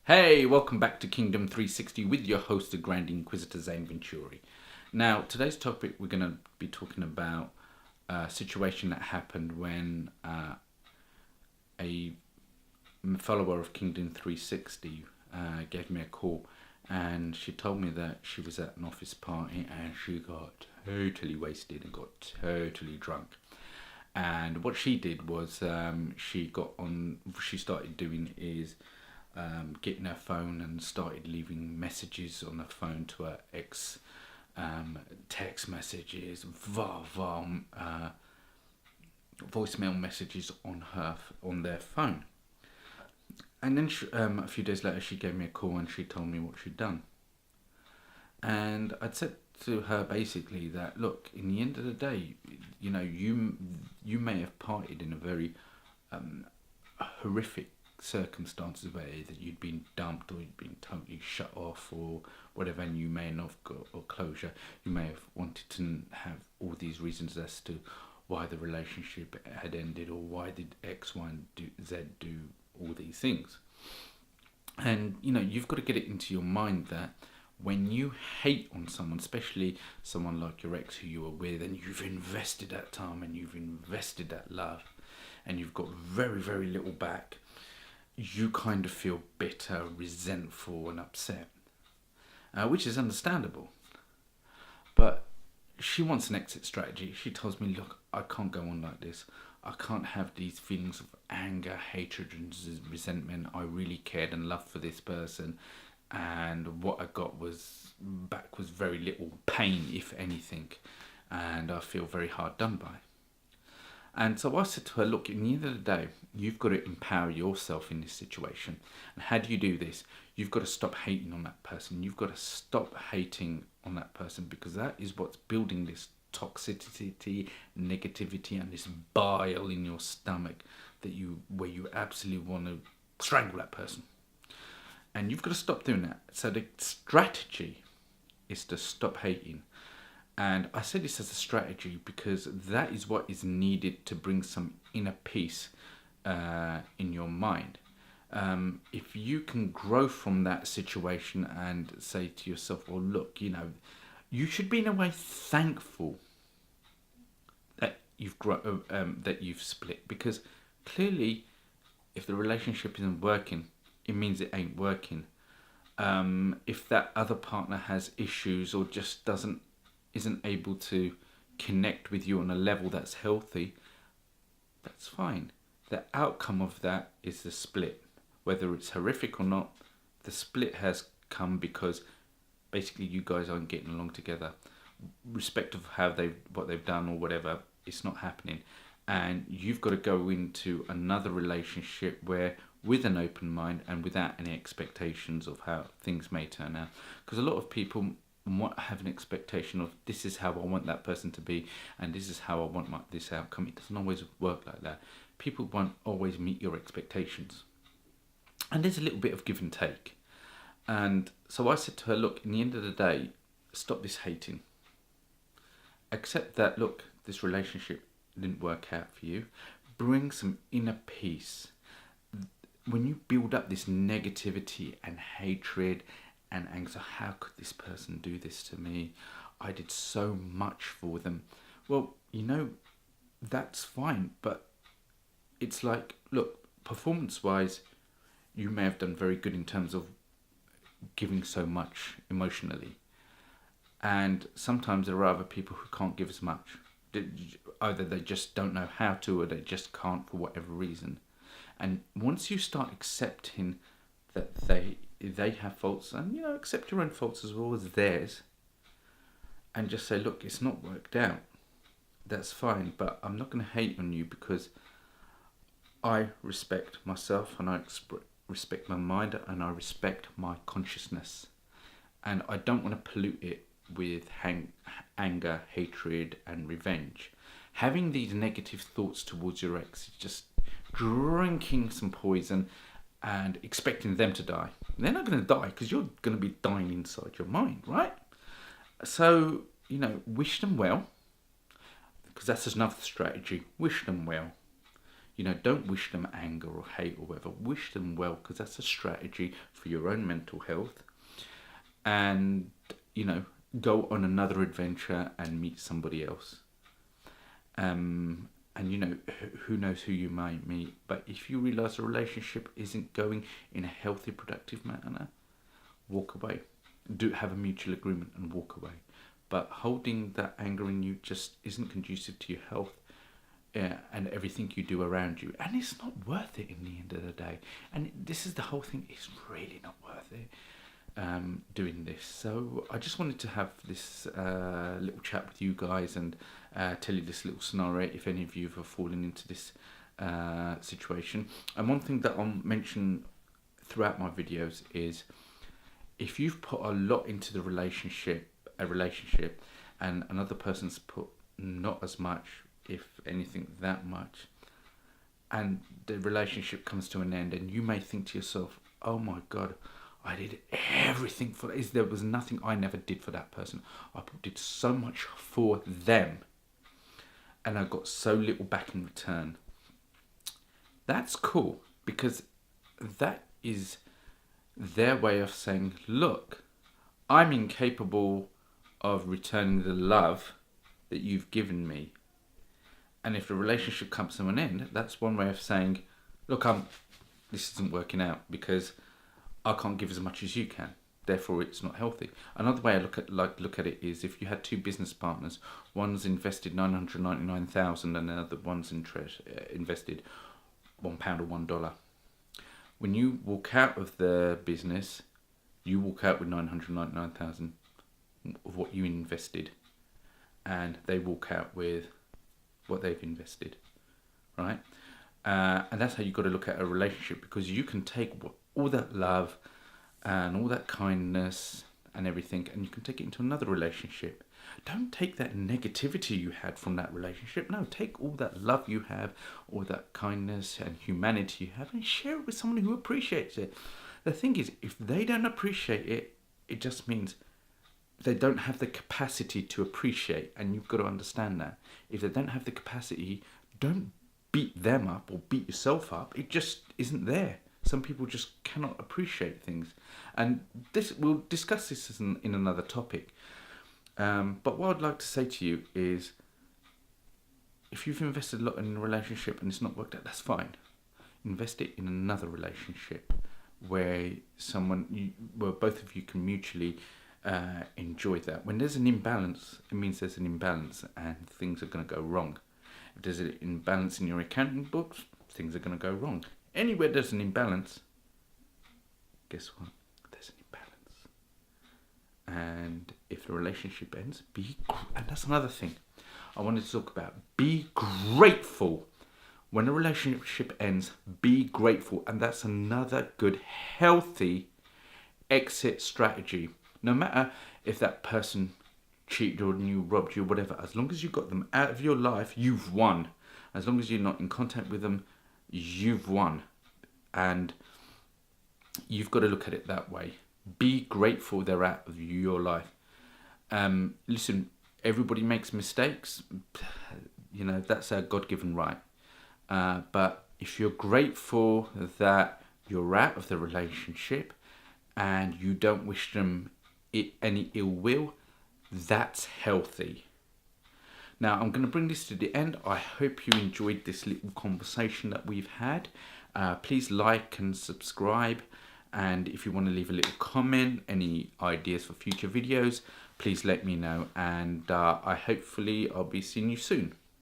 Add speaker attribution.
Speaker 1: Hey, welcome back to Kingdom 360 with your host, the Grand Inquisitor Zane Venturi. Now, today's topic, we're going to be talking about a situation that happened when a follower of Kingdom 360 gave me a call, and she told me that she was at an office party and she got totally wasted and got totally drunk. And what she did was she started doing is getting her phone and started leaving messages on her phone to her ex, text messages, voicemail messages on their phone. And then a few days later, she gave me a call and she told me what she'd done. And I'd said to her basically that, look, in the end of the day, you may have partied in a very horrific circumstances where that you'd been dumped or you'd been totally shut off or whatever, and you may not have got or closure. You may have wanted to have all these reasons as to why the relationship had ended, or why did X, Y, and Z do all these things. And you've got to get it into your mind that when you hate on someone, especially someone like your ex who you were with, and you've invested that time and you've invested that love, and you've got very, very little back, you kind of feel bitter, resentful and upset, which is understandable. But she wants an exit strategy. She tells me, look, I can't go on like this. I can't have these feelings of anger, hatred and resentment. I really cared and loved for this person, and what I got was very little pain, if anything, and I feel very hard done by. And so I said to her, look, at the end of the day, you've got to empower yourself in this situation. And how do you do this? You've got to stop hating on that person. You've got to stop hating on that person, because that is what's building this toxicity, negativity, and this bile in your stomach where you absolutely want to strangle that person. And you've got to stop doing that. So the strategy is to stop hating. And I say this as a strategy because that is what is needed to bring some inner peace in your mind. If you can grow from that situation and say to yourself, well, look, you should be in a way thankful that you've split, because clearly, if the relationship isn't working, it means it ain't working. If that other partner has issues or just isn't able to connect with you on a level that's healthy, that's fine. The outcome of that is the split. Whether it's horrific or not, the split has come because basically you guys aren't getting along together. Respect of what they've done or whatever, it's not happening. And you've got to go into another relationship where with an open mind and without any expectations of how things may turn out. Because a lot of people have an expectation of, this is how I want that person to be and this is how I want this outcome. It doesn't always work like that. People won't always meet your expectations, and there's a little bit of give and take. And so I said to her, look, in the end of the day, stop this hating. Accept that, look, this relationship didn't work out for you. Bring some inner peace. When you build up this negativity and hatred and anger, how could this person do this to me? I did so much for them. Well, that's fine, but it's like, look, performance-wise, you may have done very good in terms of giving so much emotionally. And sometimes there are other people who can't give as much. Either they just don't know how to, or they just can't for whatever reason. And once you start accepting that they have faults, and accept your own faults as well as theirs, and just say, look, it's not worked out, that's fine, but I'm not going to hate on you because I respect myself and I respect my mind and I respect my consciousness, and I don't want to pollute it with anger, hatred and revenge. Having these negative thoughts towards your ex is just drinking some poison and expecting them to die. They're not going to die because you're going to be dying inside your mind, right? So, wish them well, because that's another strategy. Wish them well. You know, don't wish them anger or hate or whatever. Wish them well, because that's a strategy for your own mental health. And, you know, go on another adventure and meet somebody else. And, you know, who knows who you might meet. But if you realise a relationship isn't going in a healthy, productive manner, walk away. Do have a mutual agreement and walk away. But holding that anger in you just isn't conducive to your health and everything you do around you. And it's not worth it in the end of the day. And this is the whole thing. It's really not worth it doing this. So I just wanted to have this little chat with you guys and tell you this little scenario if any of you have fallen into this situation. And one thing that I'll mention throughout my videos is, if you've put a lot into a relationship and another person's put not as much, if anything that much, and the relationship comes to an end, and you may think to yourself, oh my God, I did everything for this. There was nothing I never did for that person. I did so much for them and I got so little back in return. That's cool, because that is their way of saying, look, I'm incapable of returning the love that you've given me. And if the relationship comes to an end, that's one way of saying, look, this isn't working out because I can't give as much as you can. Therefore, it's not healthy. Another way I look at it is, if you had two business partners, one's invested 999,000 and another one's invested £1 or $1. When you walk out of the business, you walk out with 999,000 of what you invested, and they walk out with what they've invested, right? And that's how you've got to look at a relationship, because you can take all that love and all that kindness and everything, and you can take it into another relationship. Don't take that negativity you had from that relationship. No, take all that love you have, all that kindness and humanity you have, and share it with someone who appreciates it. The thing is, if they don't appreciate it, it just means they don't have the capacity to appreciate, and you've got to understand that. If they don't have the capacity, don't beat them up or beat yourself up. It just isn't there. Some people just cannot appreciate things, and we'll discuss this in another topic. But what I'd like to say to you is, if you've invested a lot in a relationship and it's not worked out, that's fine. Invest it in another relationship where both of you can mutually enjoy that. When there's an imbalance, it means there's an imbalance and things are going to go wrong. If there's an imbalance in your accounting books, things are going to go wrong. Anywhere there's an imbalance, guess what? There's an imbalance. And if the relationship ends, and that's another thing I wanted to talk about. Be grateful. When a relationship ends, be grateful. And that's another good, healthy exit strategy. No matter if that person cheated on you, robbed you, whatever, as long as you got them out of your life, you've won. As long as you're not in contact with them, you've won. And you've got to look at it that way. Be grateful they're out of your life. Listen, everybody makes mistakes. You know, that's a God-given right. But if you're grateful that you're out of the relationship and you don't wish them any ill will, that's healthy. Now, I'm going to bring this to the end. I hope you enjoyed this little conversation that we've had. Please like and subscribe. And if you want to leave a little comment, any ideas for future videos, please let me know. And I'll be seeing you soon.